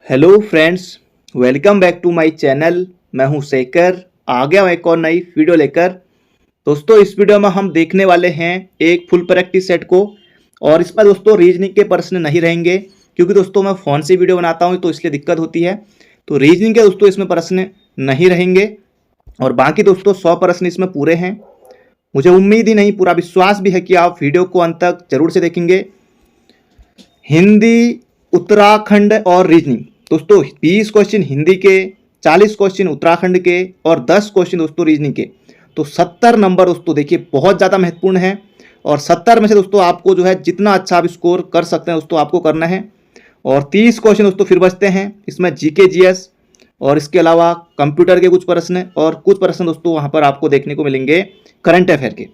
Hello friends, welcome back to my channel. मैं हूं शेखर, आ गया हूं एक और नई वीडियो लेकर। दोस्तों, इस वीडियो में हम देखने वाले हैं एक फुल प्रैक्टिस सेट को। और इसमें दोस्तों रीजनिंग के प्रश्न नहीं रहेंगे, क्योंकि दोस्तों मैं फ़ोन से वीडियो बनाता हूं तो इसलिए दिक्कत होती है। तो रीजनिंग के दोस्तों इसमें प्रश्न नहीं रहेंगे। और बाकी दोस्तों 100 प्रश्न इसमें पूरे हैं। मुझे उम्मीद ही नहीं, पूरा विश्वास भी है कि आप वीडियो को अंत तक जरूर से देखेंगे। हिंदी, उत्तराखंड और रीजनिंग दोस्तों 20 क्वेश्चन हिंदी के, 40 क्वेश्चन उत्तराखंड के और 10 क्वेश्चन दोस्तों रीजनिंग के। तो 70 नंबर दोस्तों देखिए बहुत ज़्यादा महत्वपूर्ण है। और 70 में से दोस्तों आपको जो है जितना अच्छा आप स्कोर कर सकते हैं दोस्तों आपको करना है। और 30 क्वेश्चन दोस्तों फिर बचते हैं इसमें जीके जीएस, और इसके अलावा कंप्यूटर के कुछ प्रश्न और कुछ प्रश्न दोस्तों वहाँ पर आपको देखने को मिलेंगे करंट अफेयर के।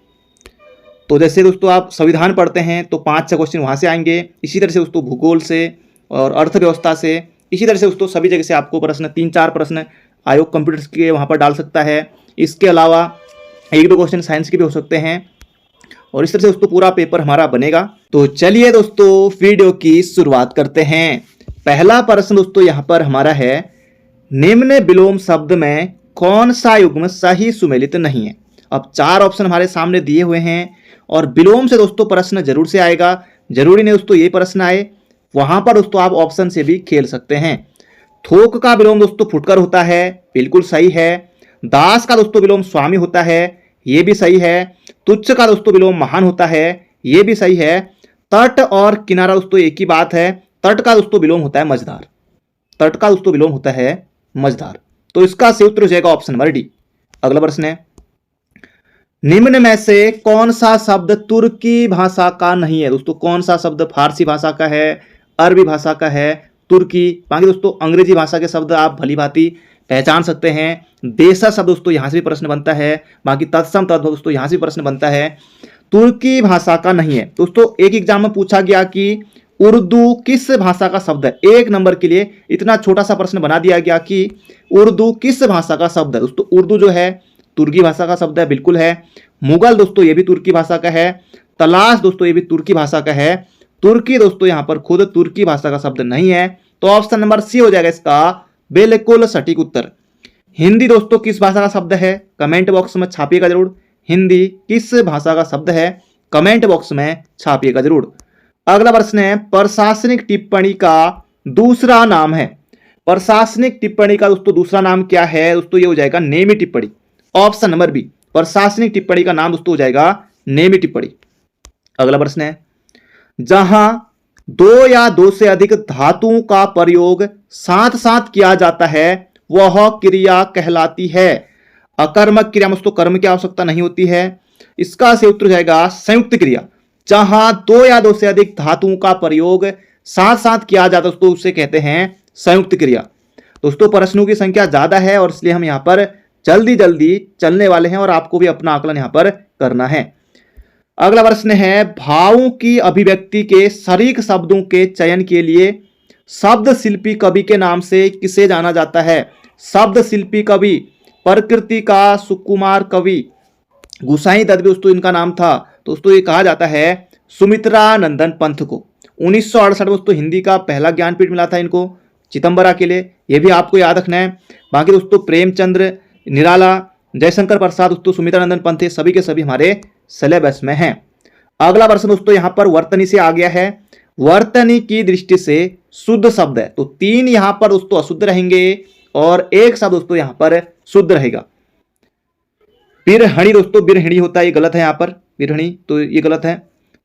तो जैसे दोस्तों आप संविधान पढ़ते हैं तो 5-6 क्वेश्चन वहाँ से आएंगे। इसी तरह से दोस्तों भूगोल से और अर्थव्यवस्था से, इसी तरह से दोस्तों सभी जगह से आपको प्रश्न 3-4 प्रश्न आयोग कंप्यूटर्स के वहाँ पर डाल सकता है। इसके अलावा 1-2 क्वेश्चन साइंस के भी हो सकते हैं। और इस तरह से दोस्तों पूरा पेपर हमारा बनेगा। तो चलिए दोस्तों वीडियो की शुरुआत करते हैं। पहला प्रश्न दोस्तों यहाँ पर हमारा है, निम्न विलोम शब्द में कौन सा युग्म सही सुमेलित नहीं है। अब 4 ऑप्शन हमारे सामने दिए हुए हैं और विलोम से दोस्तों प्रश्न जरूर से आएगा। जरूरी नहीं दोस्तों ये प्रश्न आए, वहां पर दोस्तों आप ऑप्शन से भी खेल सकते हैं। थोक का विलोम दोस्तों फुटकर होता है, बिल्कुल सही है। दास का दोस्तों विलोम स्वामी होता है, ये भी सही है। तुच्छ का दोस्तों विलोम महान होता है, ये भी सही है। तट और किनारा दोस्तों एक ही बात है। तट का दोस्तों विलोम होता है मझधार। तट का दोस्तों विलोम होता है मझधार। तो इसका सही उत्तर हो जाएगा ऑप्शन नंबर डी। अगला प्रश्न है, निम्न में से कौन सा शब्द तुर्की भाषा का नहीं है। दोस्तों कौन सा शब्द फारसी भाषा का है, अरबी भाषा का है, तुर्की। बाकी दोस्तों अंग्रेजी भाषा के शब्द आप भली भांति पहचान सकते हैं। देशा शब्द दोस्तों यहां से भी प्रश्न बनता है। बाकी तत्सम तद्भव दोस्तों यहां से भी प्रश्न बनता है। तुर्की भाषा का नहीं है। दोस्तों एक एग्जाम में पूछा गया कि उर्दू किस भाषा का शब्द है। 1 नंबर के लिए इतना छोटा सा प्रश्न बना दिया गया कि उर्दू किस भाषा का शब्द है। दोस्तों उर्दू जो है तुर्की भाषा का शब्द है, बिल्कुल है। मुगल दोस्तों ये भी तुर्की भाषा का है। तलाश दोस्तों ये भी तुर्की भाषा का है। तुर्की दोस्तों यहां पर खुद तुर्की भाषा का शब्द नहीं है। तो ऑप्शन नंबर सी हो जाएगा इसका बिल्कुल सटीक उत्तर। हिंदी दोस्तों किस भाषा का शब्द है, कमेंट बॉक्स में छापिएगा जरूर। हिंदी किस भाषा का शब्द है, कमेंट बॉक्स में छापिएगा जरूर। अगला प्रश्न है, प्रशासनिक टिप्पणी का दूसरा नाम है। प्रशासनिक टिप्पणी का दोस्तों दूसरा नाम क्या है। दोस्तों ये हो जाएगा नेमी टिप्पणी। ऑप्शन नंबर बी, प्रशासनिक टिप्पणी का नाम दोस्तों हो जाएगा नेमी टिप्पणी। अगला प्रश्न है, जहां 2 या 2 से अधिक धातुओं का प्रयोग साथ साथ किया जाता है वह क्रिया कहलाती है। अकर्मक क्रिया में दोस्तों कर्म की आवश्यकता नहीं होती है। इसका सही उत्तर हो जाएगा संयुक्त क्रिया। जहां 2 या 2 से अधिक धातुओं का प्रयोग साथ साथ किया जाता है दोस्तों उसे कहते हैं संयुक्त क्रिया। दोस्तों प्रश्नों की संख्या ज्यादा है और इसलिए हम यहां पर जल्दी जल्दी चलने वाले हैं और आपको भी अपना आकलन यहां पर करना है। अगला प्रश्न है, भावों की अभिव्यक्ति के सटीक शब्दों के चयन के लिए शब्द शिल्पी कवि के नाम से किसे जाना जाता है। शब्द शिल्पी कवि प्रकृति का सुकुमार कवि गुसाई दत्त दोस्तों इनका नाम था। दोस्तों ये कहा जाता है सुमित्रा नंदन पंथ को। 1968 में दोस्तों हिंदी का पहला ज्ञानपीठ मिला था इनको चिदंबरा के लिए, यह भी आपको याद रखना है। बाकी दोस्तों प्रेमचंद्र, निराला, जयशंकर प्रसाद दोस्तों सुमित्रानंदन पंथ सभी के सभी हमारे सिलेबस में हैं। अगला प्रश्न दोस्तों यहां पर वर्तनी से आ गया है। वर्तनी की दृष्टि से शुद्ध शब्द है, तो 3 यहां पर दोस्तों अशुद्ध रहेंगे और 1 शब्द दोस्तों यहां पर शुद्ध रहेगा। बिरहणी दोस्तों बिरहणी होता है, ये गलत है यहां पर। बिरहणी तो ये गलत है।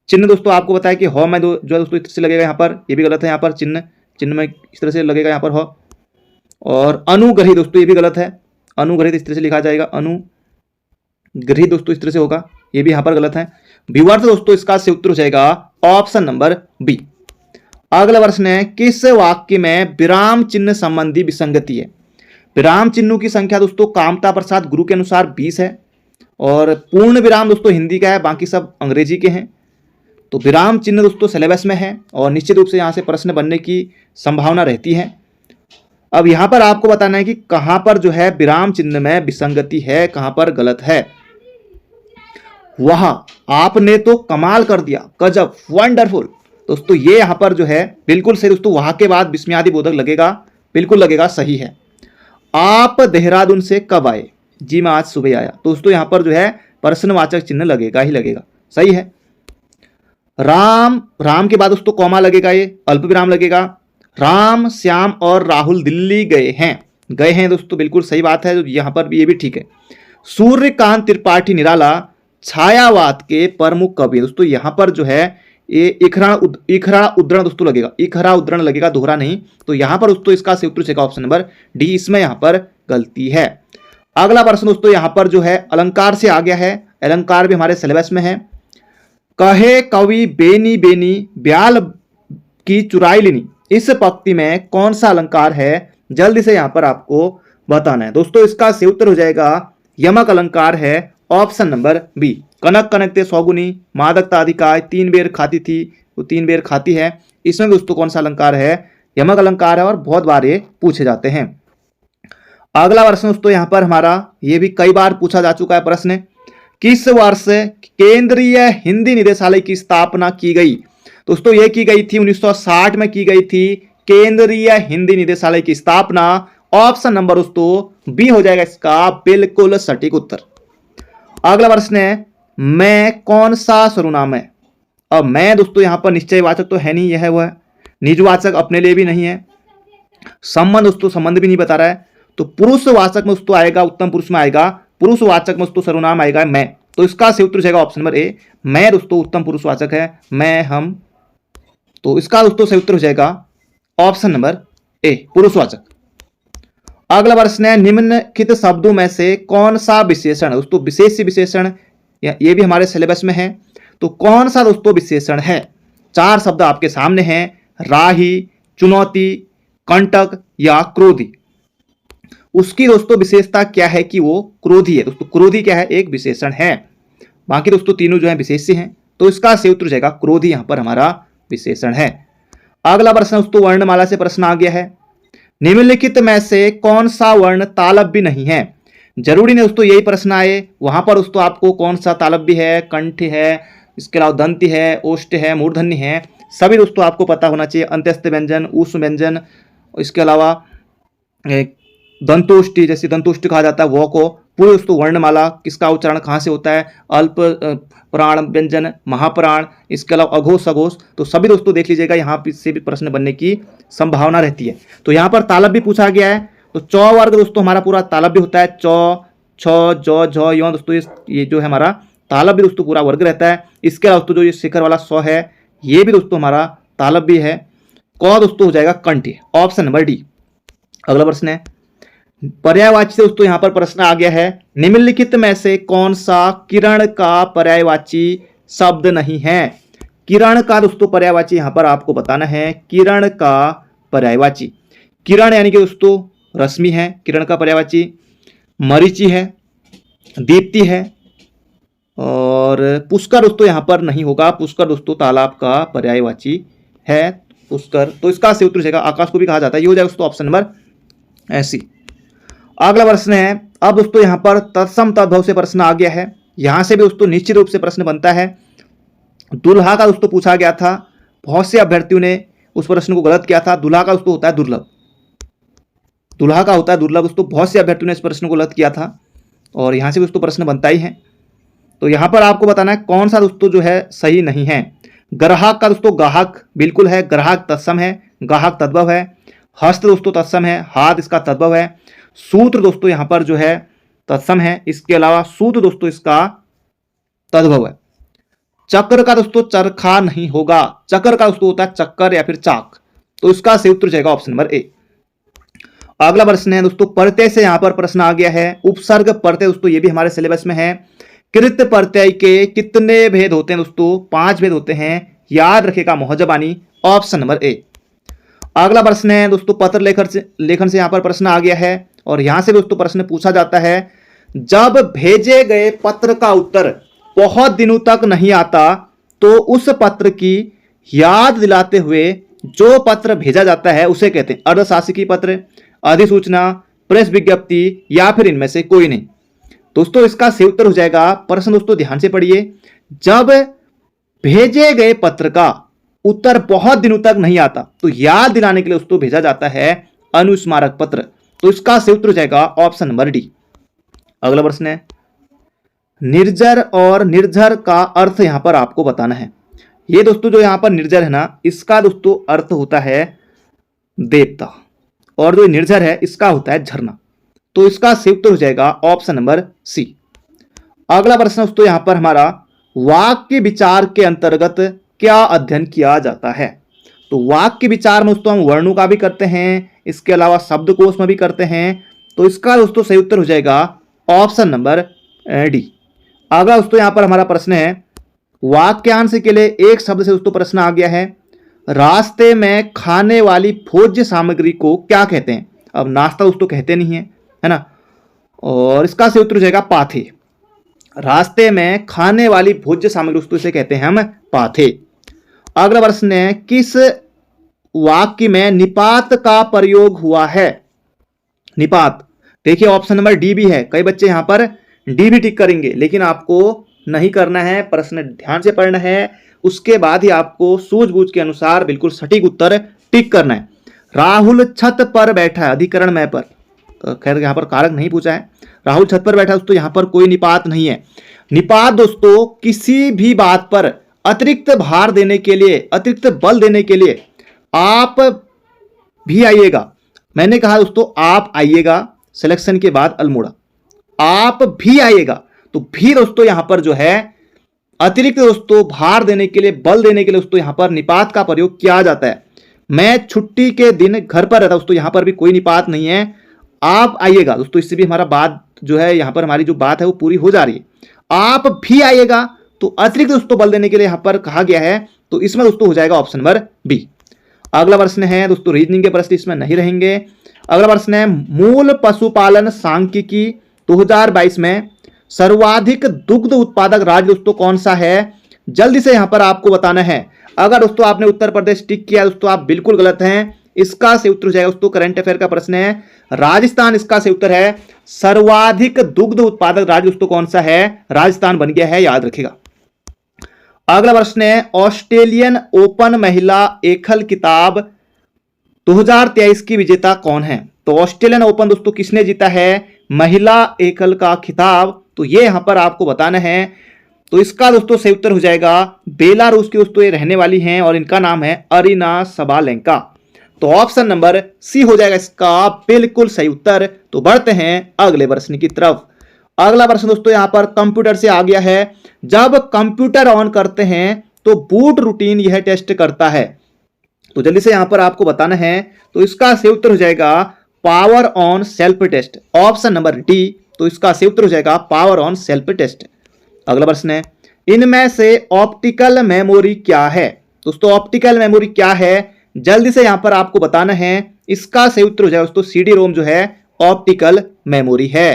चिन्ह दोस्तों आपको बताया कि हो में जो है दोस्तों इस तरह से लगेगा यहां पर, ये भी गलत है। यहां पर चिन्ह चिन्ह में इस तरह से लगेगा यहां पर हो। और अनुग्रही दोस्तों ये भी गलत है। अनुग्रहित इस तरह से लिखा जाएगा, अनुग्रहित दोस्तों इस तरह से होगा, ये भी यहां पर गलत है। विवर्त दोस्तों इसका सही उत्तर हो जाएगा ऑप्शन नंबर बी। अगला प्रश्न है, किस वाक्य में विराम चिन्ह संबंधी विसंगति है। विराम चिन्हों की संख्या दोस्तों कामता प्रसाद गुरु के अनुसार 20 है और पूर्ण विराम दोस्तों हिंदी का है, बाकी सब अंग्रेजी के हैं। तो विराम चिन्ह दोस्तों सिलेबस में है और निश्चित रूप से यहां से प्रश्न बनने की संभावना रहती है। अब यहां पर आपको बताना है कि कहां पर जो है विराम चिन्ह में विसंगति है, कहां पर गलत है। वहां आपने तो कमाल कर दिया, गजब, वंडरफुल। दोस्तों ये यहां पर जो है बिल्कुल सही दोस्तों, वहां के बाद विस्मयादि बोधक लगेगा बिल्कुल लगेगा, सही है। आप देहरादून से कब आए? जी मैं आज सुबह आया। तो दोस्तों यहाँ पर जो है प्रश्नवाचक चिन्ह लगेगा ही लगेगा, सही है। राम, राम के बाद दोस्तों कॉमा लगेगा, ये अल्प विराम लगेगा। राम, श्याम और राहुल दिल्ली गए हैं। गए हैं दोस्तों, बिल्कुल सही बात है, यहां पर भी ये भी ठीक है। सूर्यकांत त्रिपाठी निराला छायावाद के प्रमुख कवि है। दोस्तों यहां पर जो है ये इखरा उद्धरण दोस्तों लगेगा, इखरा उद्धरण लगेगा, दोहरा नहीं। तो यहां पर दोस्तों इसका सही उत्तर होगा ऑप्शन नंबर डी, इसमें यहां पर गलती है। अगला प्रश्न दोस्तों यहां पर जो है अलंकार से आ गया है, अलंकार भी हमारे सिलेबस में है। कहे कवि बेनी बेनी ब्याल की चुराई लेनी, इस पंक्ति में कौन सा अलंकार है? जल्दी से यहां पर आपको बताना है। दोस्तों इसका सही उत्तर हो जाएगा यमक अलंकार है, ऑप्शन नंबर बी। कनक कनकते सौगुनी, मादकता अधिकाय, 3 बेर खाती थी, वो 3 बेर खाती है। इसमें दोस्तों कौन सा अलंकार है? यमक अलंकार है, और बहुत बार ये पूछे जाते हैं। अगला प्रश्न दोस्तों यहां पर हमारा, ये भी कई बार पूछा जा चुका है प्रश्न, किस वर्ष केंद्रीय हिंदी निदेशालय की स्थापना की गई? दोस्तों ये की गई थी 1960 में की गई थी केंद्रीय हिंदी निदेशालय की स्थापना। ऑप्शन नंबर दोस्तों बी हो जाएगा इसका बिल्कुल सटीक उत्तर। अगला प्रश्न है, मैं कौन सा सर्वनाम है? अब मैं दोस्तों यहां पर निश्चयवाचक तो है नहीं, यह है वह निजवाचक अपने लिए भी नहीं है, संबंध दोस्तों संबंध भी नहीं बता रहा है। तो पुरुषवाचक में दोस्तों आएगा, उत्तम पुरुष में आएगा, पुरुषवाचक में दोस्तों सर्वनाम आएगा मैं। तो इसका सही उत्तर हो जाएगा ऑप्शन नंबर ए, मैं दोस्तों उत्तम पुरुषवाचक है, मैं, हम। तो इसका दोस्तों सही उत्तर हो जाएगा ऑप्शन नंबर ए, पुरुषवाचक। अगला प्रश्न है, निम्नलिखित शब्दों में से कौन सा विशेषण, दोस्तों विशेष विशेषण ये भी हमारे सिलेबस में है। तो कौन सा दोस्तों विशेषण है? 4 शब्द आपके सामने हैं, राही, चुनौती, कंटक या क्रोधी। उसकी दोस्तों विशेषता क्या है कि वो क्रोधी है। दोस्तों क्रोधी क्या है? एक विशेषण है। बाकी दोस्तों तीनों जो है विशेष्य हैं। तो इसका सही उत्तर जाएगा क्रोधी, यहां पर हमारा विशेषण है। अगला प्रश्न दोस्तों वर्णमाला से प्रश्न आ गया है, निम्नलिखित में से कौन सा वर्ण तालव्य नहीं है? जरूरी नहीं दोस्तों यही प्रश्न आए, वहां पर दोस्तों आपको कौन सा तालव्य है, कंठ है, इसके अलावा दंती है, ओष्ठ है, मूर्धन्य है, सभी दोस्तों आपको पता होना चाहिए। अंत्यस्थ व्यंजन, ऊष्म व्यंजन, इसके अलावा दंतोष्टि, जैसे दंतोष्टि कहा जाता है वो को, पूरे दोस्तों वर्णमाला किसका उच्चारण कहाँ से होता है, अल्प प्राण व्यंजन, महाप्राण, इसके अलावा अघोष, अघोष। तो सभी दोस्तों देख लीजिएगा, यहाँ से भी प्रश्न बनने की संभावना रहती है। तो यहाँ पर तालब भी पूछा गया है। तो चौ वर्ग दोस्तों हमारा पूरा तालब भी होता है, चौ, छ, जौ, झ, यो दोस्तों ये जो है हमारा तालब भी दोस्तों पूरा वर्ग रहता है। इसके अलावा दोस्तों जो ये शिखर वाला सौ है ये भी दोस्तों हमारा तालब भी है। क दोस्तों हो जाएगा कंठ, ऑप्शन नंबर डी। अगला प्रश्न है, पर्यायवाची से दोस्तों यहां पर प्रश्न आ गया है, निम्नलिखित में से कौन सा किरण का पर्यायवाची शब्द नहीं है? किरण का दोस्तों पर्यायवाची यहां पर आपको बताना है, किरण का पर्यायवाची, किरण यानी कि दोस्तों रश्मि है, किरण का पर्यायवाची मरीचि है, दीप्ति है, और पुष्कर दोस्तों यहां पर नहीं होगा, पुष्कर दोस्तों तालाब का पर्यायवाची है, पुष्कर। तो इसका सही उत्तर हो जाएगा, आकाश को भी कहा जाता है, ये हो जाएगा दोस्तों ऑप्शन नंबर ऐसी। अगला प्रश्न है, अब दोस्तों यहां पर तत्सम तद्भव से प्रश्न आ गया है। यहां से भी दोस्तों निश्चित रूप से प्रश्न बनता है। दुल्हा का दोस्तों पूछा गया था, बहुत से अभ्यर्थियों ने उस प्रश्न को गलत किया था। दुल्हा का दोस्तों होता है दुर्लभ, दुल्हा का होता है दुर्लभ दोस्तों, बहुत से अभ्यर्थियों ने इस प्रश्न को गलत किया था, और यहां से दोस्तों प्रश्न बनता ही है। तो यहां पर आपको बताना है कौन सा दोस्तों जो है सही नहीं है। ग्राहक का दोस्तों गाहक बिल्कुल है, ग्राहक तत्सम है, गाहक तद्भव है। हस्त दोस्तों तत्सम है, हाथ इसका तद्भव है। सूत्र दोस्तों यहां पर जो है तत्सम है, इसके अलावा सूत्र दोस्तों इसका तद्भव है। चक्र का दोस्तों चरखा नहीं होगा, चक्र का दोस्तों होता है चक्कर या फिर चाक। तो इसका सही उत्तर जाएगा ऑप्शन नंबर ए। अगला प्रश्न है दोस्तों प्रत्यय से यहां पर प्रश्न आ गया है, उपसर्ग प्रत्यय दोस्तों ये भी हमारे सिलेबस में है। कृत प्रत्यय के कितने भेद होते हैं दोस्तों? 5 भेद होते हैं, याद रखेगा मोहजबानी, ऑप्शन नंबर ए। अगला प्रश्न है दोस्तों पत्र लेखन से यहां पर प्रश्न आ गया है, और यहां से दोस्तों प्रश्न पूछा जाता है, जब भेजे गए पत्र का उत्तर बहुत दिनों तक नहीं आता तो उस पत्र की याद दिलाते हुए जो पत्र भेजा जाता है उसे कहते हैं अर्धशासकीय पत्र, अधिसूचना, प्रेस विज्ञप्ति, या फिर इनमें से कोई नहीं। दोस्तों इसका सही उत्तर हो जाएगा, प्रश्न दोस्तों ध्यान से पढ़िए, जब भेजे गए पत्र का उत्तर बहुत दिनों तक नहीं आता तो याद दिलाने के लिए दोस्तों भेजा जाता है अनुस्मारक पत्र। तो इसका सही उत्तर हो जाएगा ऑप्शन नंबर डी। अगला प्रश्न है, निर्जर और निर्झर का अर्थ यहां पर आपको बताना है। ये दोस्तों जो यहां पर निर्जर है ना, इसका दोस्तों अर्थ होता है देवता, और जो निर्जर है इसका होता है झरना। तो इसका सही उत्तर हो जाएगा ऑप्शन नंबर सी। अगला प्रश्न दोस्तों यहां पर हमारा, वाक्य विचार के अंतर्गत क्या अध्ययन किया जाता है। तो वाक्य विचार में दोस्तों हम वर्णों का भी करते हैं, इसके अलावा शब्दकोश में भी करते हैं। तो इसका दोस्तों सही उत्तर हो जाएगा ऑप्शन नंबर डी। अगला दोस्तों यहां पर हमारा प्रश्न है, वाक्यांश के लिए एक शब्द से दोस्तों प्रश्न आ गया है, रास्ते में खाने वाली भोज्य सामग्री को क्या कहते हैं। अब नाश्ता दोस्तों कहते नहीं है ना, और इसका सही उत्तर हो जाएगा पाथे। रास्ते में खाने वाली भोज्य सामग्री दोस्तों इसे कहते हैं हम पाथे। अगला प्रश्न है, किस वाक्य में निपात का प्रयोग हुआ है। निपात देखिए ऑप्शन नंबर डी भी है, कई बच्चे यहां पर डी भी टिक करेंगे, लेकिन आपको नहीं करना है, प्रश्न ध्यान से पढ़ना है, उसके बाद ही आपको सूझबूझ के अनुसार बिल्कुल सटीक उत्तर टिक करना है। राहुल छत पर बैठा है, अधिकरण में पर, खैर यहां पर कारक नहीं पूछा है, राहुल छत पर बैठा है दोस्तों, यहां पर कोई निपात नहीं है। निपात दोस्तों किसी भी बात पर अतिरिक्त भार देने के लिए, अतिरिक्त बल देने के लिए, आप भी आइएगा, मैंने कहा दोस्तों आप आइएगा, सिलेक्शन के बाद अल्मोड़ा, आप भी आइएगा, तो भी दोस्तों यहां पर जो है अतिरिक्त दोस्तों भार देने के लिए, बल देने के लिए दोस्तों यहां पर निपात का प्रयोग किया जाता है। मैं छुट्टी के दिन घर पर रहता दोस्तों, यहां पर भी कोई निपात नहीं है, आप आइएगा दोस्तों, इससे भी हमारा बात जो है यहां पर हमारी जो बात है वो पूरी हो जा रही है। आप भी आइएगा, तो अतिरिक्त दोस्तों बल देने के लिए यहां पर कहा गया है, तो इसमें दोस्तों हो जाएगा ऑप्शन नंबर बी। अगला प्रश्न है दोस्तों रीजनिंग के प्रश्न इसमें नहीं रहेंगे। अगला प्रश्न है, मूल पशुपालन सांख्यिकी 2022 में सर्वाधिक दुग्ध उत्पादक राज्य दोस्तों कौन सा है। जल्दी से यहां पर आपको बताना है। अगर दोस्तों आपने उत्तर प्रदेश टिक किया दोस्तों आप बिल्कुल गलत हैं, इसका सही उत्तर हो जाएगा दोस्तों, करंट अफेयर का प्रश्न है, राजस्थान इसका सही उत्तर है। सर्वाधिक दुग्ध उत्पादक राज्य दोस्तों कौन सा है, राजस्थान बन गया है, याद रखिएगा। अगला प्रश्न है, ऑस्ट्रेलियन ओपन महिला एकल खिताब 2023 की विजेता कौन है। तो ऑस्ट्रेलियन ओपन दोस्तों किसने जीता है, महिला एकल का खिताब, तो ये यहां पर आपको बताना है। तो इसका दोस्तों सही उत्तर हो जाएगा, बेलारूस की दोस्तों ये रहने वाली हैं और इनका नाम है अरीना सबालेंका। तो ऑप्शन नंबर सी हो जाएगा इसका बिल्कुल सही उत्तर। तो बढ़ते हैं अगले प्रश्न की तरफ। अगला प्रश्न दोस्तों यहां पर कंप्यूटर से आ गया है, जब कंप्यूटर ऑन करते हैं तो बूट रूटीन यह टेस्ट करता है। तो जल्दी से यहां पर आपको बताना है, तो इसका सही उत्तर हो जाएगा power on self test, option number D. तो इसका सही उत्तर हो जाएगा पावर ऑन सेल्फ टेस्ट। अगला प्रश्न है, इनमें से ऑप्टिकल मेमोरी क्या है। दोस्तों ऑप्टिकल मेमोरी क्या है, जल्दी से यहां पर आपको बताना है। इसका सही उत्तर हो जाएगा दोस्तों सीडी रोम जो है ऑप्टिकल मेमोरी है।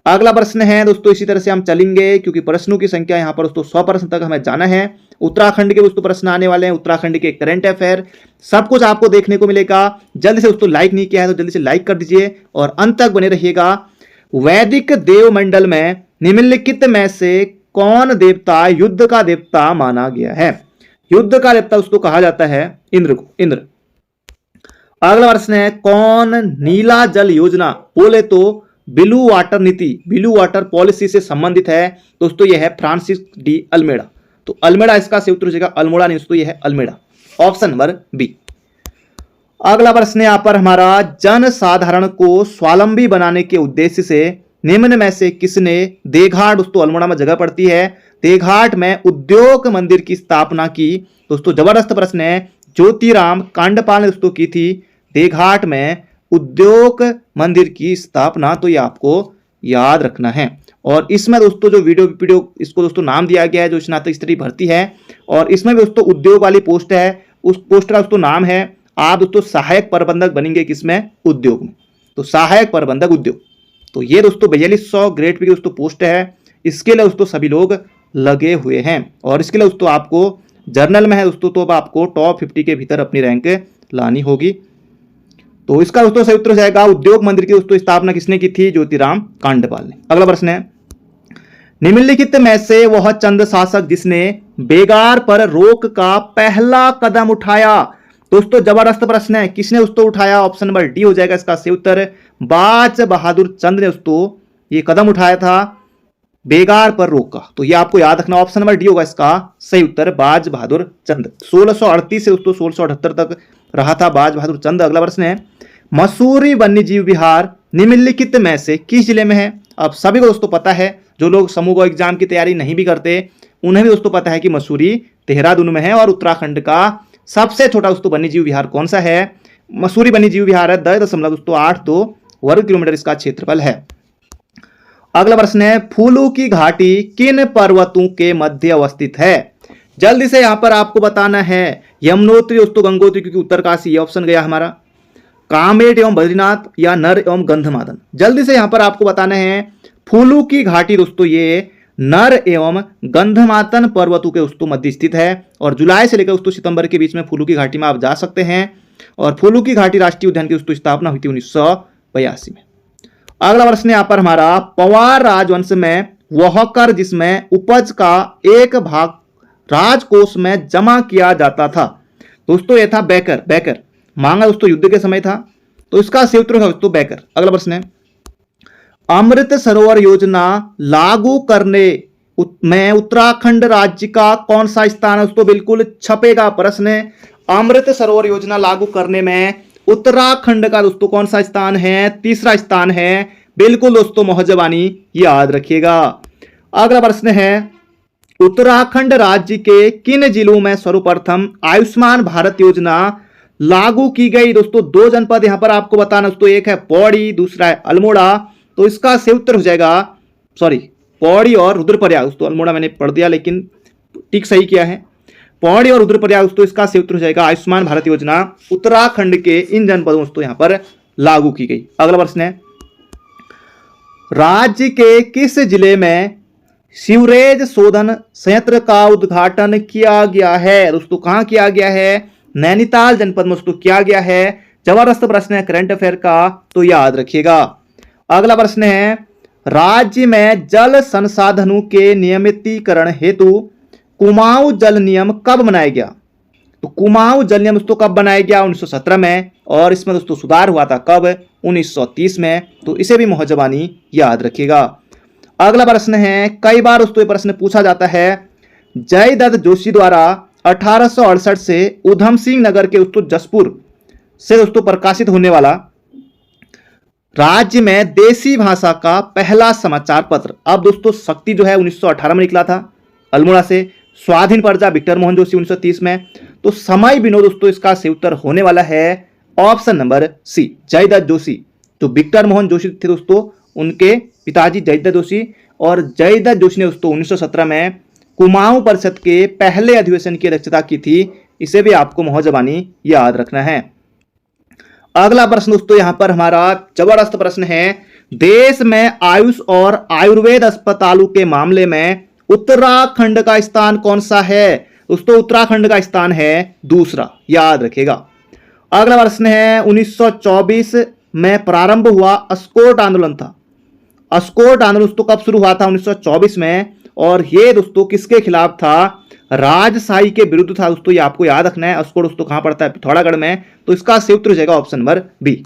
अगला प्रश्न है दोस्तों, इसी तरह से हम चलेंगे क्योंकि प्रश्नों की संख्या यहां पर दोस्तों 100 प्रश्न तक हमें जाना है। उत्तराखंड के दोस्तों प्रश्न आने वाले हैं, उत्तराखंड के करंट अफेयर, सब कुछ आपको देखने को मिलेगा। जल्दी से दोस्तों लाइक नहीं किया है तो जल्दी से लाइक कर दीजिए और अंत तक बने रहिएगा। वैदिक देवमंडल में निम्नलिखित में से कौन देवता युद्ध का देवता माना गया है। युद्ध का देवता उसको कहा जाता है इंद्र को, इंद्र। अगला प्रश्न है, कौन नीला जल योजना बोले तो ब्लू वाटर नीति, ब्लू वाटर पॉलिसी से संबंधित है। दोस्तों यह है फ्रांसिस डी अल्मेडा। तो अल्मेडा इसका सही उत्तर हो जाएगा, अल्मोड़ा नहीं दोस्तों, यह है अल्मेडा, ऑप्शन नंबर बी। अगला प्रश्न यहां पर हमारा, जन साधारण को स्वावलंबी बनाने के उद्देश्य से निम्न में से किसने देघाट, दोस्तों अल्मोड़ा में जगह पड़ती है, देघाट में उद्योग मंदिर की स्थापना की। दोस्तों जबरदस्त प्रश्न है, ज्योतिराम कांडपाल ने दोस्तों की थी देघाट में उद्योग मंदिर की स्थापना। तो ये आपको याद रखना है। और इसमें दोस्तों जो वीडियो इसको दोस्तों नाम दिया गया है जो स्नातक स्तरीय भर्ती है, और इसमें भी दोस्तों उद्योग वाली पोस्ट है, उस पोस्ट का दोस्तों नाम है, आप दोस्तों सहायक प्रबंधक बनेंगे किसमें, उद्योग में। तो सहायक प्रबंधक उद्योग, तो ये दोस्तों 4200 ग्रेड पी की दोस्तों पोस्ट है। इसके लिए दोस्तों सभी लोग लगे हुए हैं, और इसके लिए दोस्तों आपको जर्नल में है दोस्तों, तो अब आपको टॉप 50 के भीतर अपनी रैंक लानी होगी। तो इसका दोस्तों सही उत्तर हो जाएगा, उद्योग मंदिर की दोस्तों स्थापना किसने की थी, ज्योतिराम कांडपाल ने। अगला प्रश्न है, निम्नलिखित में से वह चंद शासक जिसने बेगार पर रोक का पहला कदम उठाया। दोस्तों जबरदस्त प्रश्न है, किसने दोस्तों उठाया? ऑप्शन नंबर डी हो जाएगा इसका सही उत्तर। बाज बहादुर चंद ने दोस्तों ये कदम उठाया था बेगार पर रोका। तो ये आपको याद रखना, ऑप्शन नंबर डी होगा इसका सही उत्तर, बाज बहादुर चंद। 1638 से दोस्तों 1678 तक रहा था बाज बहादुर चंद। अगला प्रश्न है, मसूरी वन्यजीव विहार निम्नलिखित में से किस जिले में है? अब सभी को दोस्तों पता है, जो लोग समूह को एग्जाम की तैयारी नहीं भी करते उन्हें भी दोस्तों पता है कि मसूरी देहरादून में है। और उत्तराखंड का सबसे छोटा दोस्तों वन्यजीव विहार कौन सा है? मसूरी वन्यजीव विहार है। 10.82 वर्ग किलोमीटर इसका क्षेत्रफल है। अगला प्रश्न है, फूलों की घाटी किन पर्वतों के मध्य अवस्थित है? जल्दी से यहां पर आपको बताना है, यमुनोत्री दोस्तों गंगोत्री, क्योंकि उत्तरकाशी ये ऑप्शन गया हमारा, कामेट एवं बद्रीनाथ या नर एवं गंधमादन। जल्दी से यहां पर आपको बताना है, फूलों की घाटी दोस्तों ये नर एवं गंधमादन पर्वतों के दोस्तों मध्य स्थित है। और जुलाई से लेकर दोस्तों सितंबर के बीच में फूलों की घाटी में आप जा सकते हैं। और फूलों की घाटी राष्ट्रीय उद्यान की दोस्तों स्थापना हुई थी 1982 में। अगला प्रश्न यहाँ पर हमारा, पवार राजवंश में वह कर जिसमें उपज का एक भाग राजकोष में जमा किया जाता था। दोस्तों यह था बैकर मांगा दोस्तों युद्ध के समय था, तो इसका सही उत्तर है दोस्तों बैकर। अगला प्रश्न है, अमृत सरोवर योजना लागू करने में उत्तराखंड राज्य का कौन सा स्थान है? दोस्तों बिल्कुल छपेगा प्रश्न है, अमृत सरोवर योजना लागू करने में उत्तराखंड का दोस्तों कौन सा स्थान है? तीसरा स्थान है। बिल्कुल दोस्तों मोहजबानी याद रखिएगा। अगला प्रश्न है, उत्तराखंड राज्य के किन जिलों में सर्वप्रथम आयुष्मान भारत योजना लागू की गई? दोस्तों 2 जनपद यहां पर आपको बताना दोस्तों, एक है पौड़ी, दूसरा है अल्मोड़ा। तो इसका सही उत्तर हो जाएगा, सॉरी पौड़ी और रुद्रप्रयाग। दोस्तों अल्मोड़ा मैंने पढ़ दिया लेकिन ठीक सही किया है, पौड़ी और रुद्रप्रयाग। दोस्तों इसका सही उत्तर हो जाएगा, आयुष्मान भारत योजना उत्तराखंड के इन जनपदों दोस्तों यहां पर लागू की गई। अगला प्रश्न है, राज्य के किस जिले में सीवरेज शोधन संयंत्र का उद्घाटन किया गया है? दोस्तों कहां किया गया है? नैनीताल जनपद में दोस्तों किया गया है। जबरदस्त प्रश्न है करंट अफेयर का, तो याद रखिएगा। अगला प्रश्न है, राज्य में जल संसाधनों के नियमितीकरण हेतु कुमाऊं जल नियम कब बनाया गया? तो कुमाऊं जल नियम दोस्तों कब बनाया गया? 1917 में। और इसमें दोस्तों सुधार हुआ था कब? 1930 में। तो इसे भी मोहजबानी याद रखिएगा। अगला प्रश्न है, कई बार दोस्तों ये प्रश्न पूछा जाता है, जयदत्त जोशी द्वारा 1868 से उधम सिंह नगर के दोस्तों जसपुर से दोस्तों प्रकाशित होने वाला राज्य में देसी भाषा का पहला समाचार पत्र। अब दोस्तों शक्ति जो है 1918 में निकला था अल्मोड़ा से, स्वाधीन प्रजा विक्टर मोहन जोशी 1930 में। तो समय विनोद दोस्तों इसका सही उत्तर होने वाला है option number C, Jaydatt Joshi. तो विक्टर मोहन जोशी थे दोस्तों, उनके पिताजी जयदत्त जोशी, और जयदत्त जोशी ने दोस्तों 1917 में कुमाऊं परिषद के पहले अधिवेशन की अध्यक्षता की थी। इसे भी आपको मोहजबानी याद रखना है। अगला प्रश्न दोस्तों यहां पर हमारा जबरदस्त प्रश्न है, देश में आयुष और आयुर्वेद अस्पतालों के मामले में उत्तराखंड का स्थान कौन सा है? दोस्तों उत्तराखंड का स्थान है दूसरा, याद रखिएगा। अगला प्रश्न है, 1924 में प्रारंभ हुआ अस्कोट आंदोलन था। अस्कोट आंदोलन दोस्तों कब शुरू हुआ था? 1924 में। और ये दोस्तों किसके खिलाफ था? राजशाही के विरुद्ध था दोस्तों, ये आपको याद रखना है। अस्कोट दोस्तों कहां पड़ता है? पिथौरागढ़ में। तो इसका सही उत्तर हो जाएगा ऑप्शन नंबर बी।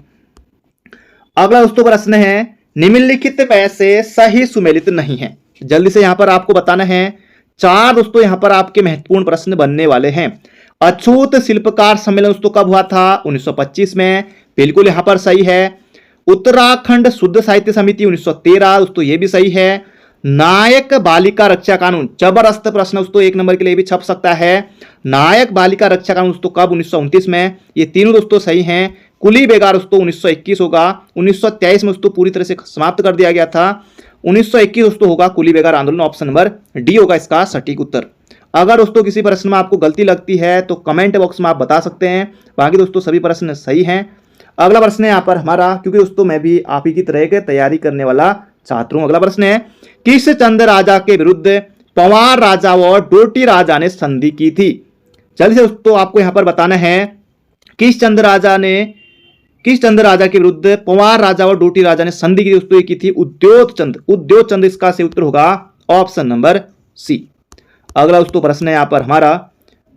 अगला दोस्तों प्रश्न है, निम्नलिखित में से सही सुमेलित नहीं है। जल्दी से यहां पर आपको बताना है, 4 दोस्तों यहां पर आपके महत्वपूर्ण प्रश्न बनने वाले हैं। अछूत शिल्पकार सम्मेलन दोस्तों कब हुआ था? 1925 में। बिल्कुल यहां पर सही है। उत्तराखंड शुद्ध साहित्य समिति 1913, दोस्तों ये भी सही है। नायक बालिका रक्षा कानून, जबरदस्त प्रश्न दोस्तों, 1 नंबर के लिए भी छप सकता है। नायक बालिका रक्षा कानून दोस्तों कब? 1929 में। ये तीनों दोस्तों सही हैं। कुली बेगार दोस्तों 1921 होगा। 1923 में दोस्तों पूरी तरह से समाप्त कर दिया गया था। 1921 दोस्तों होगा कुली बेगार आंदोलन, ऑप्शन नंबर डी होगा इसका सटीक उत्तर। अगर दोस्तों किसी प्रश्न में आपको गलती लगती है तो कमेंट बॉक्स में आप बता सकते हैं, बाकी दोस्तों सभी प्रश्न सही हैं। अगला प्रश्न है यहाँ पर हमारा, क्योंकि दोस्तों मैं भी आप ही की तरह के तैयारी करने वाला छात्र हूं। अगला प्रश्न है, किस चंद राजा के विरुद्ध पवार राजा और डोटी राजा ने संधि की थी? जल्दी से दोस्तों आपको यहां पर बताना है, किस चंद राजा के विरुद्ध पवार राजा और डोटी राजा ने संधि की दोस्तों की थी? उद्योत चंद इसका सही उत्तर होगा ऑप्शन नंबर सी। अगला दोस्तों प्रश्न है यहां पर हमारा,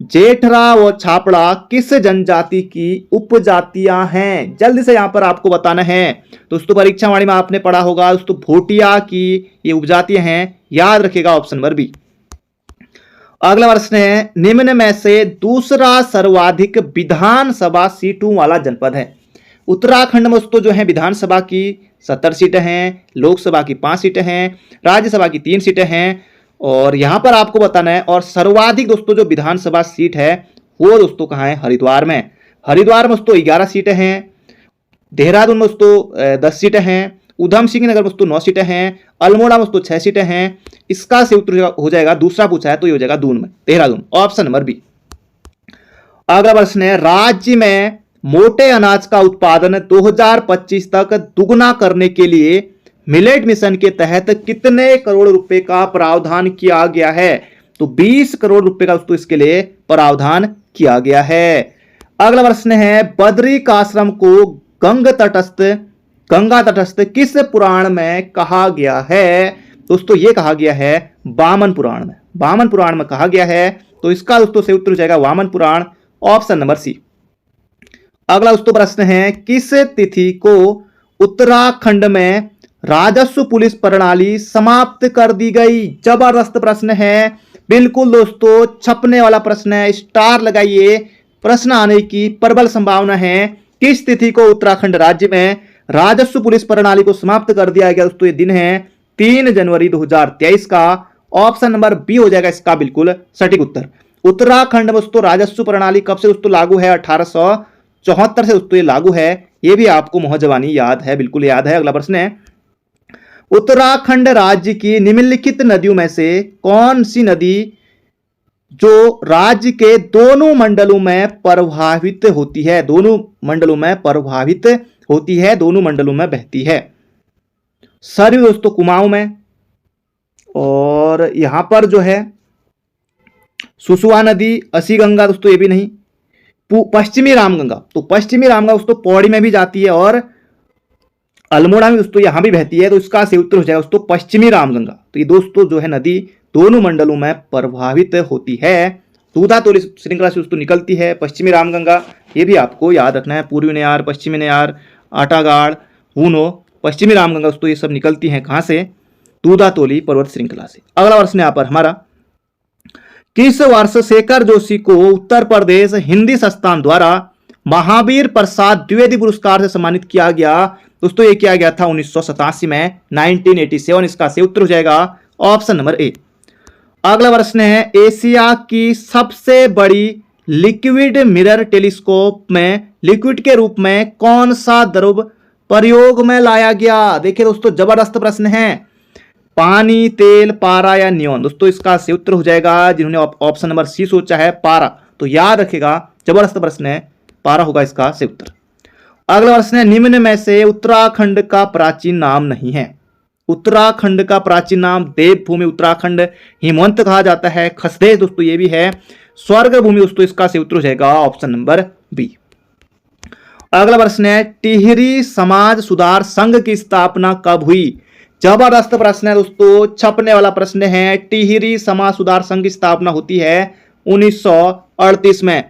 जेठरा व छापड़ा किस जनजाति की उपजातियां हैं? जल्दी से यहां पर आपको बताना है। दोस्तों परीक्षा वाणी में आपने पढ़ा होगा दोस्तों, भोटिया की ये उपजातियां हैं, याद रखिएगा ऑप्शन नंबर बी। अगला प्रश्न है, निम्न में से दूसरा सर्वाधिक विधानसभा सीटों वाला जनपद है। उत्तराखंड में दोस्तों जो है विधानसभा की 70 सीटें हैं, लोकसभा की 5 सीटें हैं, राज्यसभा की 3 सीटें हैं, और यहां पर आपको बताना है। और सर्वाधिक दोस्तों जो विधानसभा सीट है वो दोस्तों कहां है? हरिद्वार में। हरिद्वार में दोस्तों 11 सीटें हैं, देहरादून में दोस्तों 10 सीटें हैं, उधम सिंह नगर में दोस्तों 9 सीटें हैं, अल्मोड़ा में दोस्तों 6 सीटें हैं। इसका से उत्तर हो जाएगा, दूसरा पूछा है तो ये हो जाएगा दून में, देहरादून, ऑप्शन नंबर बी। अगला प्रश्न है, राज्य में मोटे अनाज का उत्पादन 2025 तक दुगना करने के लिए मिलेट मिशन के तहत कितने करोड़ रुपए का प्रावधान किया गया है? तो 20 करोड़ रुपए का दोस्तों इसके लिए प्रावधान किया गया है। अगला प्रश्न है, बद्रिकाश्रम को गंगा तटस्थ किस पुराण में कहा गया है? दोस्तों ये कहा गया है वामन पुराण में। वामन पुराण में कहा गया है, तो इसका दोस्तों से उत्तर हो जाएगा वामन पुराण, ऑप्शन नंबर सी। अगला दोस्तों प्रश्न है, किस तिथि को उत्तराखंड में राजस्व पुलिस प्रणाली समाप्त कर दी गई? जबरदस्त प्रश्न है, बिल्कुल दोस्तों छपने वाला प्रश्न है, स्टार लगाइए, प्रश्न आने की प्रबल संभावना है। किस तिथि को उत्तराखंड राज्य में राजस्व पुलिस प्रणाली को समाप्त कर दिया गया? दोस्तों ये दिन है 3 जनवरी 2023 का, ऑप्शन नंबर बी हो जाएगा इसका बिल्कुल सटीक उत्तर। उत्तराखंड में दोस्तों राजस्व प्रणाली कब से दोस्तों लागू है? 1874 से दोस्तों ये लागू है, ये भी आपको मोहजवानी याद है, बिल्कुल याद है। अगला प्रश्न है, उत्तराखंड राज्य की निम्नलिखित नदियों में से कौन सी नदी जो राज्य के दोनों मंडलों में प्रभावित होती है? दोनों मंडलों में प्रभावित होती है, दोनों मंडलों में बहती है। सरयू दोस्तों कुमाऊं में, और यहां पर जो है सुसुआ नदी, असी गंगा दोस्तों ये भी नहीं, पश्चिमी रामगंगा, तो पश्चिमी रामगंगा दोस्तों पौड़ी में भी जाती है और अल्मोड़ा में दोस्तों यहां भी बहती है, तो इसका सही उत्तर हो जाएगा दोस्तों पश्चिमी रामगंगा। तो ये दोस्तों जो है नदी दोनों मंडलों में प्रभावित होती है, दूधातोली श्रृंखला से दोस्तों निकलती है पश्चिमी रामगंगा, ये भी आपको याद रखना है। पूर्वी नेयार, पश्चिमी नेयार, आटागाड़, हूनो, पश्चिमी रामगंगा दोस्तों ये सब निकलती हैं कहां से? दूधातोली पर्वत श्रृंखला से। अगला प्रश्न यहाँ पर हमारा, किस वर्ष शेखर जोशी को उत्तर प्रदेश हिंदी संस्थान द्वारा महावीर प्रसाद द्विवेदी पुरस्कार से सम्मानित किया गया? दोस्तों ये किया गया था 1987 में, 1987, इसका सही उत्तर हो जाएगा ऑप्शन नंबर ए। अगला प्रश्न है, एशिया की सबसे बड़ी लिक्विड मिरर टेलीस्कोप में लिक्विड के रूप में कौन सा द्रव प्रयोग में लाया गया? देखिए दोस्तों जबरदस्त प्रश्न है, पानी, तेल, पारा या नियोन? दोस्तों इसका सही उत्तर हो जाएगा, जिन्होंने ऑप्शन नंबर सी सोचा है पारा, तो याद रखिएगा जबरदस्त प्रश्न है, पारा होगा इसका सही उत्तर। अगला प्रश्न है, निम्न में से उत्तराखंड का प्राचीन नाम नहीं है? उत्तराखंड का प्राचीन नाम देवभूमि उत्तराखंड, हिमवंत कहा जाता है, खसदेश दोस्तों ये भी है, स्वर्ग भूमि दोस्तों इसका सही उत्तर हो जाएगा ऑप्शन नंबर बी। अगला प्रश्न है, टिहरी समाज सुधार संघ की स्थापना कब हुई? जबरदस्त प्रश्न है दोस्तों, छपने वाला प्रश्न है, टिहरी समाज सुधार संघ की स्थापना होती है 1938 में।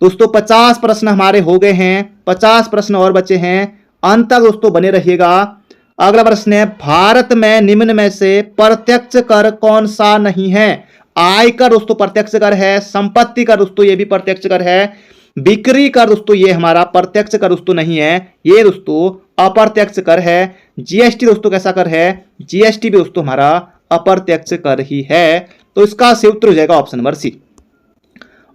दोस्तों 50 प्रश्न हमारे हो गए हैं, 50 प्रश्न और बचे हैं, अंत तक दोस्तों बने रहिएगा। अगला प्रश्न है, भारत में निम्न में से प्रत्यक्ष कर कौन सा नहीं है? आयकर दोस्तों प्रत्यक्ष कर है, संपत्ति कर दोस्तों ये भी प्रत्यक्ष कर है, बिक्री कर दोस्तों ये हमारा प्रत्यक्ष कर दोस्तों नहीं है, ये दोस्तों अप्रत्यक्ष कर है। जीएसटी दोस्तों कैसा कर है? जीएसटी भी दोस्तों हमारा अप्रत्यक्ष कर ही है, तो इसका सही उत्तर हो जाएगा ऑप्शन नंबर सी।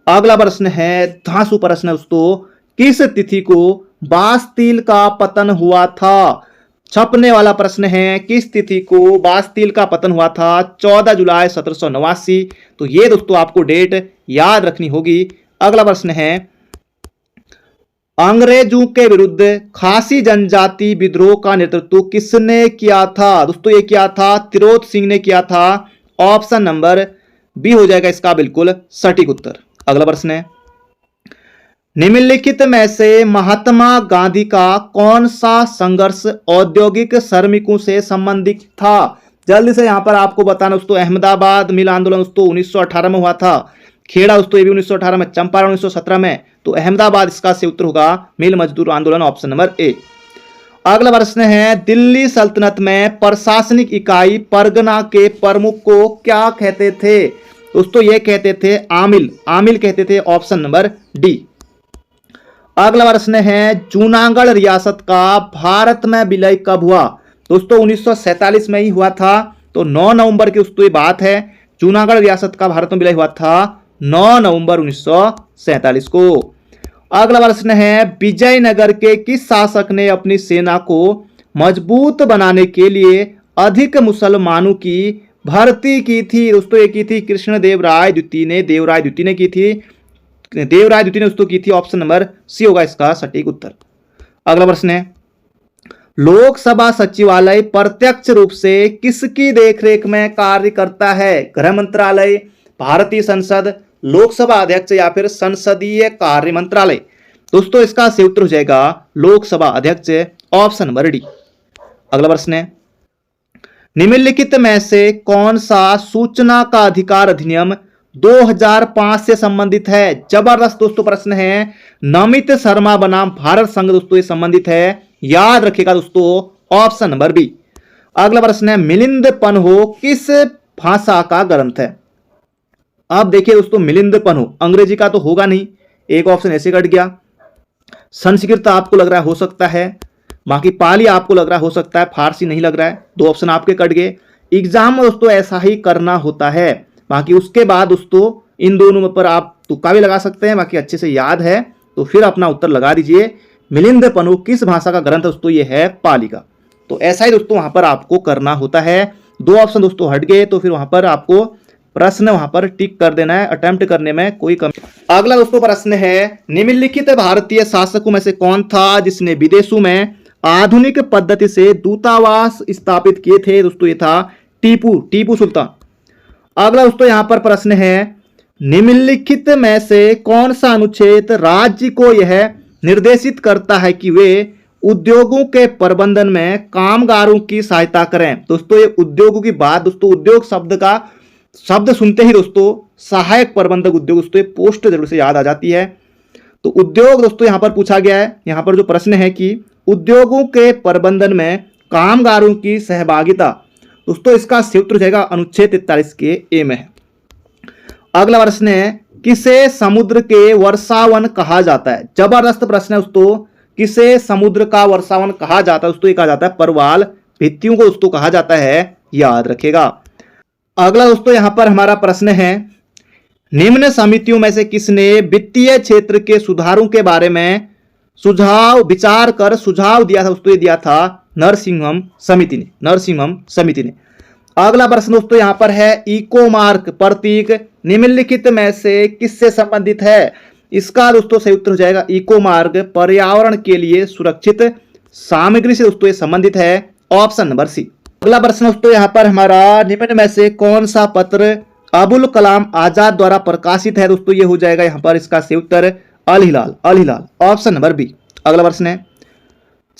अगला प्रश्न है, धांसू प्रश्न है दोस्तों, किस तिथि को बास्तील का पतन हुआ था? छपने वाला प्रश्न है, किस तिथि को बास्तील का पतन हुआ था? 14 जुलाई 1789, तो ये दोस्तों आपको डेट याद रखनी होगी। अगला प्रश्न है, अंग्रेजों के विरुद्ध खासी जनजाति विद्रोह का नेतृत्व किसने किया था? दोस्तों ये किया था तिरोत सिंह ने किया था, ऑप्शन नंबर बी हो जाएगा इसका बिल्कुल सटीक उत्तर। अगला प्रश्न है, निम्नलिखित में से महात्मा गांधी का कौन सा संघर्ष औद्योगिक श्रमिकों से संबंधित था? जल्दी से यहां पर आपको बताना दोस्तों, अहमदाबाद मिल आंदोलन दोस्तों 1918 में हुआ था। खेड़ा दोस्तों ये भी 1918 में, चंपारण 1917 में, तो अहमदाबाद इसका से उत्तर होगा मिल मजदूर आंदोलन, ऑप्शन नंबर ए। अगला प्रश्न है दिल्ली सल्तनत में प्रशासनिक इकाई परगना के प्रमुख को क्या कहते थे? दोस्तों ये कहते थे आमिल, आमिल कहते थे, ऑप्शन नंबर डी। अगला प्रश्न है जूनागढ़ रियासत का भारत में विलय कब हुआ? दोस्तों 1947 में ही हुआ था, तो 9 नवंबर की दोस्तों ये बात है। जूनागढ़ रियासत का भारत में विलय हुआ था 9 नवंबर 1947 को। अगला प्रश्न है विजयनगर के किस शासक ने अपनी सेना को मजबूत बनाने के लिए अधिक मुसलमानों की भर्ती की थी? दोस्तों ये की थी कृष्णदेवराय द्वितीय ने, देवराय द्वितीय ने की थी, देवराय द्वितीय ने दोस्तों की थी, ऑप्शन नंबर सी होगा इसका सटीक उत्तर। अगला प्रश्न है लोकसभा सचिवालय प्रत्यक्ष रूप से किसकी देखरेख में कार्य करता है? गृह मंत्रालय, भारतीय संसद, लोकसभा अध्यक्ष या फिर संसदीय कार्य मंत्रालय? दोस्तों इसका सही उत्तर हो जाएगा लोकसभा अध्यक्ष, ऑप्शन नंबर डी। अगला प्रश्न है निम्नलिखित में से कौन सा सूचना का अधिकार अधिनियम 2005 से संबंधित है? जबरदस्त दोस्तों प्रश्न है। नमित शर्मा बनाम भारत संघ दोस्तों ये संबंधित है, याद रखिएगा दोस्तों, ऑप्शन नंबर बी। अगला प्रश्न है मिलिंद पन्हो किस भाषा का ग्रंथ है? अब देखिए दोस्तों मिलिंद पन्हो अंग्रेजी का तो होगा नहीं, एक ऑप्शन ऐसे कट गया। संस्कृत आपको लग रहा है हो सकता है, बाकी पाली आपको लग रहा है हो सकता है, फारसी नहीं लग रहा है, 2 ऑप्शन आपके कट गए। एग्जाम में दोस्तों ऐसा ही करना होता है, बाकी उसके बाद दोस्तों इन दोनों पर आप तुक्का भी लगा सकते हैं, बाकी अच्छे से याद है तो फिर अपना उत्तर लगा दीजिए। मिलिंद पन्हो किस भाषा का ग्रंथ दोस्तों ये है पाली का। तो ऐसा ही दोस्तों वहां पर आपको करना होता है। 2 ऑप्शन दोस्तों हट गए तो फिर वहां पर आपको प्रश्न वहां पर टिक कर देना है, अटेम्प्ट करने में कोई कमी। अगला दोस्तों प्रश्न है निम्नलिखित भारतीय शासकों में से कौन था जिसने विदेशों में आधुनिक पद्धति से दूतावास स्थापित किए थे? दोस्तों ये था टीपू सुल्तान। अगला दोस्तों यहां पर प्रश्न है निम्नलिखित में से कौन सा अनुच्छेद राज्य को यह निर्देशित करता है कि वे उद्योगों के प्रबंधन में कामगारों की सहायता करें? दोस्तों ये उद्योगों की बात, दोस्तों उद्योग शब्द का शब्द सुनते ही दोस्तों सहायक प्रबंधक उद्योग दोस्तों पोस्ट जरूर से याद आ जाती है। तो उद्योग दोस्तों यहां पर पूछा गया है, यहां पर जो प्रश्न है कि उद्योगों के प्रबंधन में कामगारों की सहभागिता, दोस्तों इसका सही उत्तर हो जाएगा अनुच्छेद 43 के ए में। अगला प्रश्न है किसे समुद्र के वर्षावन कहा जाता है? जबरदस्त प्रश्न है दोस्तों, किसे समुद्र का वर्षावन कहा जाता है? दोस्तों ये कहा जाता है परवाल भित्तियों को दोस्तों कहा जाता है, याद रखेगा। अगला दोस्तों यहां पर हमारा प्रश्न है निम्न समितियों में से किसने वित्तीय क्षेत्र के सुधारों के बारे में विचार कर सुझाव दिया था? दोस्तों ये दिया था नरसिंहम समिति ने। अगला प्रश्न दोस्तों यहां पर है इकोमार्क प्रतीक निम्नलिखित में से किससे संबंधित है? इसका दोस्तों सही उत्तर हो जाएगा इकोमार्क पर्यावरण के लिए सुरक्षित सामग्री से दोस्तों ये संबंधित है, ऑप्शन नंबर सी। अगला प्रश्न दोस्तों यहां पर हमारा निम्न में से कौन सा पत्र अबुल कलाम आजाद द्वारा प्रकाशित है? दोस्तों ये हो जाएगा यहां पर इसका सही उत्तर अल हिलाल, ऑप्शन नंबर बी। अगला प्रश्न है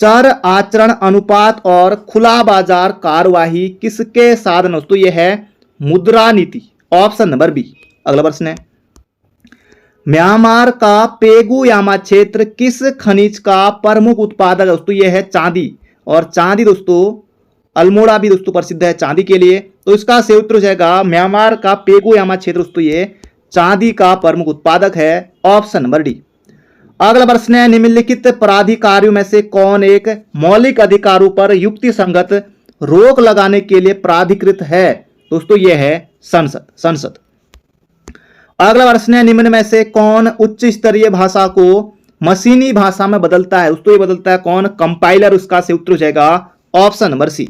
चर आचरण अनुपात और खुला बाजार कार्यवाही किसके साधन? दोस्तों ये है मुद्रा नीति, ऑप्शन नंबर बी। अगला प्रश्न है म्यांमार का पेगुयामा क्षेत्र किस खनिज का प्रमुख उत्पादक? दोस्तों ये है चांदी, और चांदी दोस्तों अल्मोड़ा भी दोस्तों प्रसिद्ध है चांदी के लिए, तो इसका सही उत्तर हो जाएगा म्यांमार का पेगुयामा क्षेत्र दोस्तों ये चांदी का प्रमुख उत्पादक है, ऑप्शन नंबर डी। अगला प्रश्न है निम्नलिखित प्राधिकारियों में से कौन एक मौलिक अधिकारों पर युक्ति संगत रोक लगाने के लिए प्राधिकृत है? दोस्तों यह है संसद। अगला प्रश्न है निम्न में से कौन उच्च स्तरीय भाषा को मशीनी भाषा में बदलता है? दोस्तों ये बदलता है कौन? कंपाइलर, उसका सही उत्तर हो जाएगा ऑप्शन नंबर सी।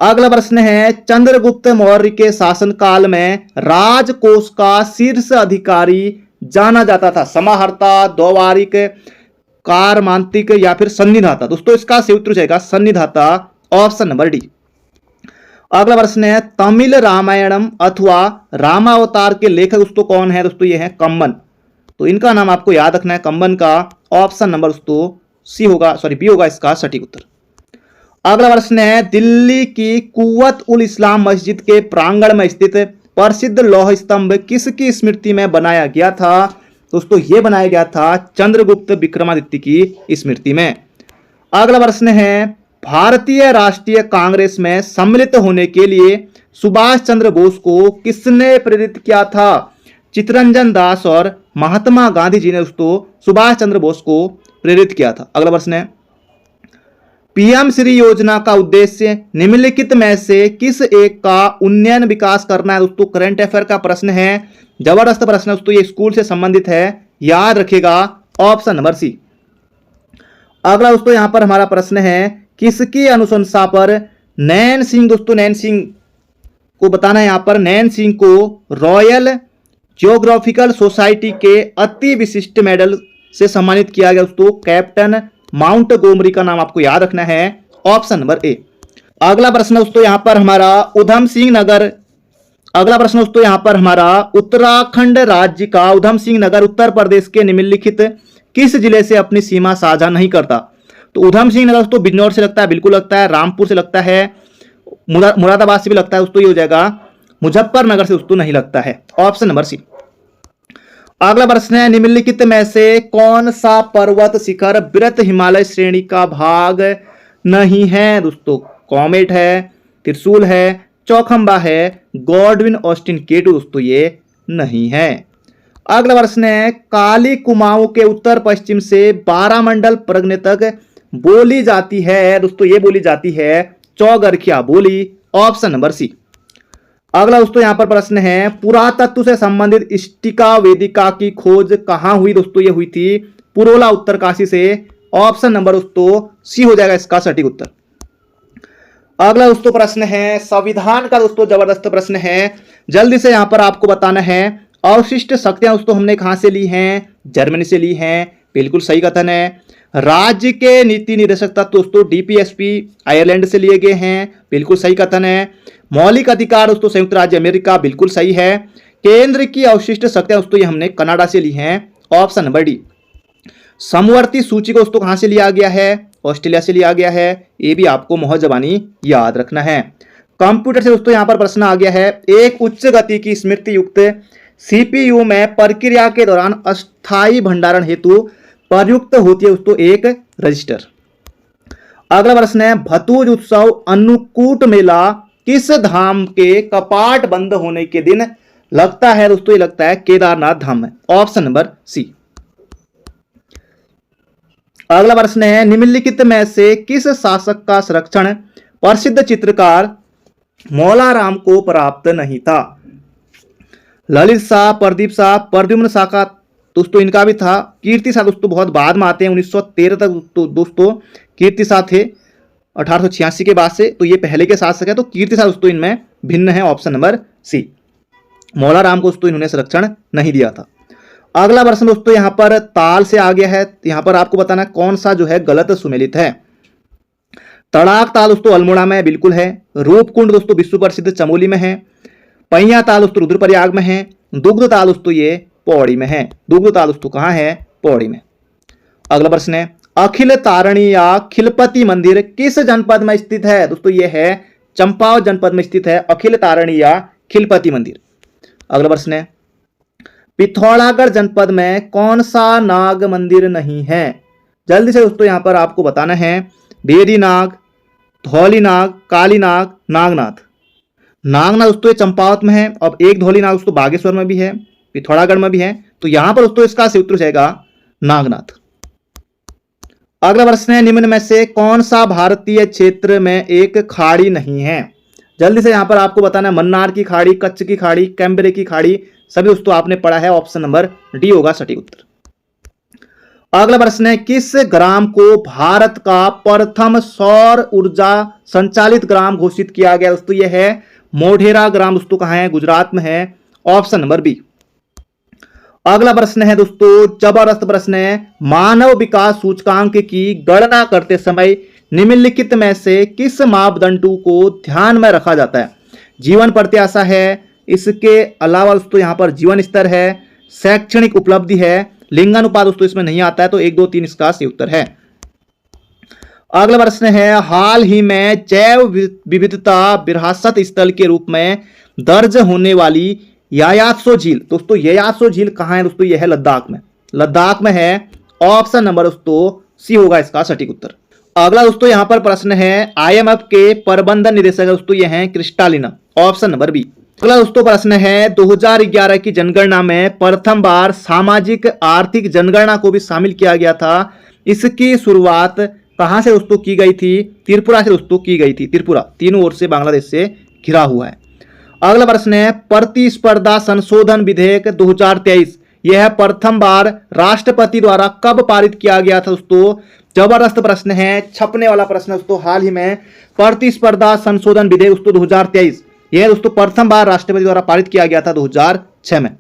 अगला प्रश्न है चंद्रगुप्त मौर्य के शासनकाल में राजकोष का शीर्ष अधिकारी जाना जाता था? समाहर्ता, द्वारिक, कारमांतिक या फिर सन्निधाता? दोस्तों इसका सही उत्तर हो जाएगा सन्निधाता, ऑप्शन नंबर डी। अगला प्रश्न है तमिल रामायणम अथवा रामावतार के लेखक दोस्तों कौन है? दोस्तों ये है कम्बन, तो इनका नाम आपको याद रखना है कम्बन का, ऑप्शन नंबर दोस्तों बी होगा इसका सटीक उत्तर। अगला प्रश्न है दिल्ली की कुव्वत उल इस्लाम मस्जिद के प्रांगण में स्थित प्रसिद्ध लौह स्तंभ किसकी स्मृति में बनाया गया था? दोस्तों ये बनाया गया था चंद्रगुप्त विक्रमादित्य की स्मृति में। अगला प्रश्न है, भारतीय राष्ट्रीय कांग्रेस में सम्मिलित होने के लिए सुभाष चंद्र बोस को किसने प्रेरित किया था? चित्तरंजन दास और महात्मा गांधी जी ने दोस्तों सुभाष चंद्र बोस को प्रेरित किया था। अगला प्रश्न है, पीएम श्री योजना का उद्देश्य निम्नलिखित में से किस एक का उन्नयन विकास करना है? दोस्तों करंट अफेयर का प्रश्न है, जबरदस्त प्रश्न है दोस्तों, ये स्कूल से संबंधित है, याद रखिएगा ऑप्शन नंबर सी। अगला दोस्तों यहां पर हमारा प्रश्न है, किसकी अनुशंसा पर नैन सिंह, दोस्तों नैन सिंह को बताना है, यहां पर नैन सिंह को रॉयल जियोग्राफिकल सोसाइटी के अति विशिष्ट मेडल से सम्मानित किया गया? दोस्तों कैप्टन माउंट गोमरी का नाम आपको याद रखना है, ऑप्शन नंबर ए। अगला प्रश्न दोस्तों यहां पर हमारा उधम सिंह नगर, अगला प्रश्न दोस्तों यहां पर हमारा उत्तराखंड राज्य का उधम सिंह नगर उत्तर प्रदेश के निम्नलिखित किस जिले से अपनी सीमा साझा नहीं करता? तो उधम सिंह नगर दोस्तों बिजनौर से लगता है, बिल्कुल लगता है, रामपुर से लगता है, मुरादाबाद से भी लगता है दोस्तों, ये हो जाएगा मुजफ्फरनगर से दोस्तों नहीं लगता है, ऑप्शन नंबर सी। अगला प्रश्न है, निम्नलिखित में से कौन सा पर्वत शिखर वृहत हिमालय श्रेणी का भाग नहीं है? दोस्तों कॉमेट है, त्रिशूल है, चौखंबा है, गॉडविन ऑस्टिन केटू दोस्तों ये नहीं है। अगला प्रश्न है, काली कुमाऊं के उत्तर पश्चिम से बारामंडल परगने तक बोली जाती है? दोस्तों ये बोली जाती है चौगरखिया बोली, ऑप्शन नंबर सी। अगला दोस्तों यहां पर प्रश्न है, पुरातत्व से संबंधित स्टिका वेदिका की खोज कहां हुई? दोस्तों ये हुई थी पुरोला उत्तरकाशी से, ऑप्शन नंबर दोस्तों सी हो जाएगा इसका सटीक उत्तर। अगला दोस्तों प्रश्न है संविधान का, दोस्तों जबरदस्त प्रश्न है, जल्दी से यहां पर आपको बताना है, अवशिष्ट शक्तियां दोस्तों हमने कहां से ली हैं? जर्मनी से ली हैं, बिल्कुल सही कथन है। राज्य के नीति निर्देशक तत्व दोस्तों डीपीएसपी आयरलैंड से लिए गए हैं, बिल्कुल सही कथन है। मौलिक अधिकार दोस्तों संयुक्त राज्य अमेरिका, बिल्कुल सही है। केंद्र की अवशिष्ट शक्तियां दोस्तों ये हमने कनाडा से ली हैं, ऑप्शन नंबर डी। समवर्ती सूची को दोस्तों कहां से लिया गया है? ऑस्ट्रेलिया से लिया गया है, ये भी आपको मोहर जबानी याद रखना है। कंप्यूटर से दोस्तों यहां पर प्रश्न आ गया है, एक उच्च गति की स्मृति युक्त सीपीयू में प्रक्रिया के दौरान अस्थायी भंडारण हेतु प्रयुक्त होती है दोस्तों एक रजिस्टर। अगला प्रश्न है, भतूज उत्सव अन्नकूट मेला किस धाम के कपाट बंद होने के दिन लगता है? दोस्तों ये लगता है केदारनाथ धाम में, ऑप्शन नंबर सी। अगला प्रश्न है, निम्नलिखित में से किस शासक का संरक्षण प्रसिद्ध चित्रकार मौलाराम को प्राप्त नहीं था? ललित शाह, प्रदीप शाह, प्रद्युम्न शाह का दोस्तों इनका भी था। कीर्ति शाह दोस्तों बहुत बाद में आते हैं, 1913 तक दोस्तों कीर्ति शाह थे, 1886 के बाद से, तो ये पहले के शासक है, तो कीर्ति शाह दोस्तों इनमें भिन्न है, ऑप्शन नंबर सी। मौलाराम को दोस्तों इन्होंने संरक्षण नहीं दिया था। अगला प्रश्न दोस्तों यहां पर ताल से आ गया है, यहां पर आपको बताना कौन सा जो है गलत सुमेलित है। तड़ाक ताल दोस्तों अल्मोड़ा में बिल्कुल है, रूपकुंड दोस्तों विश्व प्रसिद्ध चमोली में है, पहिया ताल दोस्तों रुद्रप्रयाग में है, दुग्ध ताल दोस्तों ये पौड़ी में है। दुग्ध ताल दोस्तों कहां है? पौड़ी में। अगला प्रश्न है, अखिल तारणी या खिलपति मंदिर किस जनपद में स्थित है? दोस्तों ये है चंपावत जनपद में स्थित है अखिल तारणी या खिलपति मंदिर। अगला प्रश्न है, पिथौरागढ़ जनपद में कौन सा नाग मंदिर नहीं है? जल्दी से दोस्तों यहां पर आपको बताना है, बेदी नाग, धौली नाग, काली नाग, नागनाथ। नागनाथ दोस्तों चंपावत में है, अब एक धौली नाग दोस्तों बागेश्वर में भी है, पिथौरागढ़ में भी है, तो यहां पर दोस्तों इसका सही उत्तर हो जाएगा नागनाथ। अगला प्रश्न है, निम्न में से कौन सा भारतीय क्षेत्र में एक खाड़ी नहीं है? जल्दी से यहां पर आपको बताना है, मन्नार की खाड़ी, कच्छ की खाड़ी, कैम्बरे की खाड़ी, सभी दोस्तों आपने पढ़ा है, ऑप्शन नंबर डी होगा सटीक उत्तर। अगला प्रश्न है, किस ग्राम को भारत का प्रथम सौर ऊर्जा संचालित ग्राम घोषित किया गया? दोस्तों यह है मोढेरा ग्राम, दोस्तों कहां है? गुजरात में है, ऑप्शन नंबर बी। अगला प्रश्न है दोस्तों जबरदस्त प्रश्न है, मानव विकास सूचकांक की गणना करते समय निम्नलिखित में से किस मापदंडों को ध्यान में रखा जाता है? जीवन प्रत्याशा है, इसके अलावा दोस्तों यहां पर जीवन स्तर है, शैक्षणिक उपलब्धि है, लिंगानुपात दोस्तों इसमें नहीं आता है, तो 1 2 3 इसका सही उत्तर है। अगला प्रश्न है, हाल ही में जैव विविधता विरासत स्थल के रूप में दर्ज होने वाली यायात्सो झील, दोस्तों यायात्सो झील कहां है दोस्तों, यह है लद्दाख में, लद्दाख में है। ऑप्शन नंबर दोस्तों सी होगा इसका सटीक उत्तर। अगला दोस्तों यहां पर प्रश्न है, आईएमएफ के प्रबंधन निदेशक दोस्तों ये हैं क्रिस्टालिना, ऑप्शन नंबर बी। अगला दोस्तों प्रश्न है, 2011 की जनगणना में प्रथम बार सामाजिक आर्थिक जनगणना को भी शामिल किया गया था। इसकी शुरुआत कहां से दोस्तों की गई थी? त्रिपुरा से दोस्तों की गई थी। त्रिपुरा तीनों ओर से बांग्लादेश से घिरा हुआ है। अगला प्रश्न है, प्रतिस्पर्धा संशोधन विधेयक 2023 यह प्रथम बार राष्ट्रपति द्वारा कब पारित किया गया था दोस्तों? जबरदस्त प्रश्न है, छपने वाला प्रश्न दोस्तों। हाल ही में प्रतिस्पर्धा संशोधन विधेयक दोस्तों 2023 यह दोस्तों प्रथम बार राष्ट्रपति द्वारा पारित किया गया था 2006 में।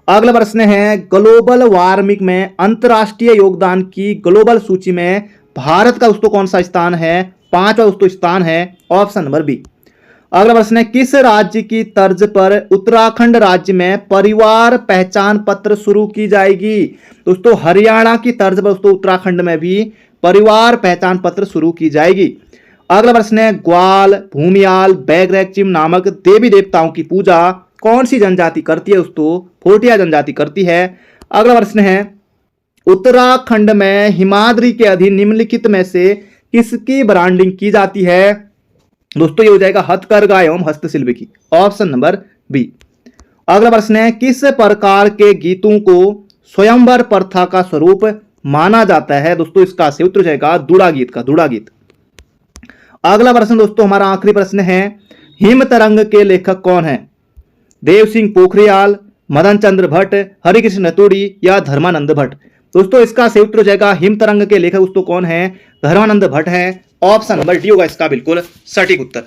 अगला प्रश्न है, ग्लोबल वार्मिंग में अंतरराष्ट्रीय योगदान की ग्लोबल सूची में भारत का दोस्तों कौन सा स्थान है? 5वां दोस्तों स्थान है, ऑप्शन नंबर बी। अगला प्रश्न है, किस राज्य की तर्ज पर उत्तराखंड राज्य में परिवार पहचान पत्र शुरू की जाएगी? दोस्तों हरियाणा की तर्ज पर दोस्तों उत्तराखंड में भी परिवार पहचान पत्र शुरू की जाएगी। अगला प्रश्न है, ग्वाल, भूमियाल, बैगरैचिम नामक देवी देवताओं की पूजा कौन सी जनजाति करती है दोस्तों? भोटिया जनजाति करती है। अगला प्रश्न है, उत्तराखंड में हिमाद्री के अधीन निम्नलिखित में से किसकी ब्रांडिंग की जाती है? दोस्तों ये हो जाएगा हथकरघा एवं हस्तशिल्प की, ऑप्शन नंबर बी। अगला प्रश्न है, किस प्रकार के गीतों को स्वयंवर प्रथा का स्वरूप माना जाता है? दोस्तों इसका सही उत्तर हो जाएगा दुड़ा गीत का, दुड़ा गीत। अगला प्रश्न दोस्तों हमारा आखिरी प्रश्न है, हिम तरंग के लेखक कौन है? देव सिंह पोखरियाल, मदन चंद्र भट्ट, हरिकृष्ण नतुड़ी या धर्मानंद भट्ट? दोस्तों इसका सही उत्तर हो जाएगा हिम तरंग के लेखक दोस्तों कौन है? धर्मानंद भट्ट है। ऑप्शन नंबर डी होगा इसका बिल्कुल सटीक उत्तर।